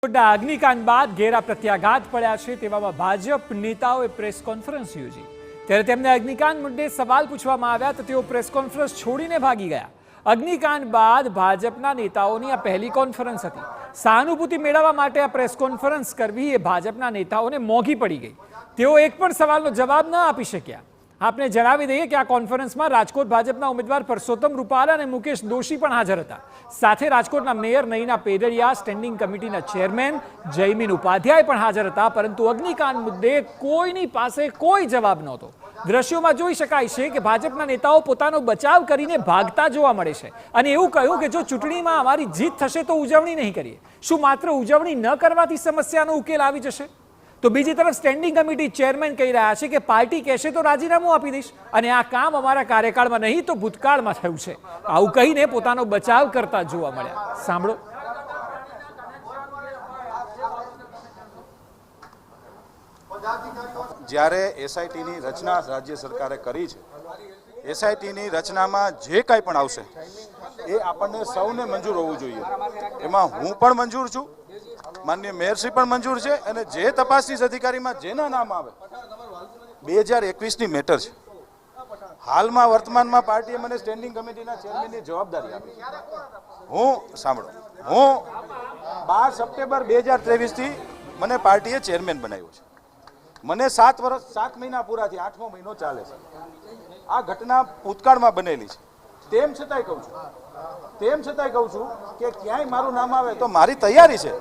અગ્નિકાંડ બાદ ઘેરા પ્રત્યાઘાત પડ્યા છે તેવામાં ભાજપ નેતાઓએ પ્રેસ કોન્ફરન્સ યોજી ત્યારે તેમને અગ્નિકાંડ મુદ્દે સવાલ પૂછવામાં આવ્યા તો તેઓ પ્રેસ કોન્ફરન્સ છોડીને ભાગી ગયા। અગ્નિકાંડ બાદ ભાજપના નેતાઓની આ પહેલી કોન્ફરન્સ હતી। સહાનુભૂતિ મેળવવા માટે આ પ્રેસ કોન્ફરન્સ કરવી એ ભાજપના નેતાઓને મોંઘી પડી ગઈ। તેઓ એક પણ સવાલનો જવાબ ન આપી શક્યા। આપને જણાવી દઈએ કે આ કોન્ફરન્સમાં રાજકોટ ભાજપના ઉમેદવાર પરસોત્તમ રૂપાલા અને મુકેશ દોશી પણ હાજર હતા। સાથે રાજકોટના મેયર નયના પેડરિયા, સ્ટેન્ડિંગ કમિટીના ચેરમેન જયમીન ઉપાધ્યાય પણ હાજર હતા, પરંતુ અગ્નિકાંડ મુદ્દે કોઈની પાસે કોઈ જવાબ નહોતો। દ્રશ્યોમાં જોઈ શકાય છે કે ભાજપના નેતાઓ પોતાનો બચાવ કરીને ભાગતા જોવા મળે છે અને એવું કહ્યું કે જો ચૂંટણીમાં અમારી જીત થશે તો ઉજવણી નહીં કરીએ। શું માત્ર ઉજવણી ન કરવાથી સમસ્યાનો ઉકેલ આવી જશે? તો બીજી તરફ સ્ટેન્ડિંગ કમિટી ચેરમેન કહી રહ્યા છે કે પાર્ટી કહેશે તો રાજીનામું આપી દઈશ અને આ કામ અમારા કાર્યકાળમાં નહીં તો ભૂતકાળમાં થયું છે। આવું કહીને પોતાનો બચાવ કરતા જોવા મળ્યા। સાંભળો। જ્યારે એસઆઈટીની રચના રાજ્ય સરકારે કરી છે, એસઆઈટીની રચનામાં જે કાંઈ પણ આવશે એ આપણને સૌને મંજૂર હોવું જોઈએ। એમાં હું પણ મંજૂર છું, માનનીય મેયરશ્રી પણ મંજૂર છે અને જે તપાસનીશ અધિકારીમાં જેના નામ આવે 2021ની મેટર છે। હાલમાં વર્તમાનમાં પાર્ટીએ મને સ્ટેન્ડિંગ કમિટીના ચેરમેનની જવાબદારી આપી। હું 12 સપ્ટેમ્બર 2023થી મને પાર્ટીએ ચેરમેન બનાવ્યો છે। મને 7 મહિના પૂરા થયા, 8મો મહિનો ચાલે છે। આ ઘટના ભૂતકાળમાં બનેલી છે। તેમ છતાંય કહું છું કે ક્યાંય મારું નામ આવે તો મારી તૈયારી છે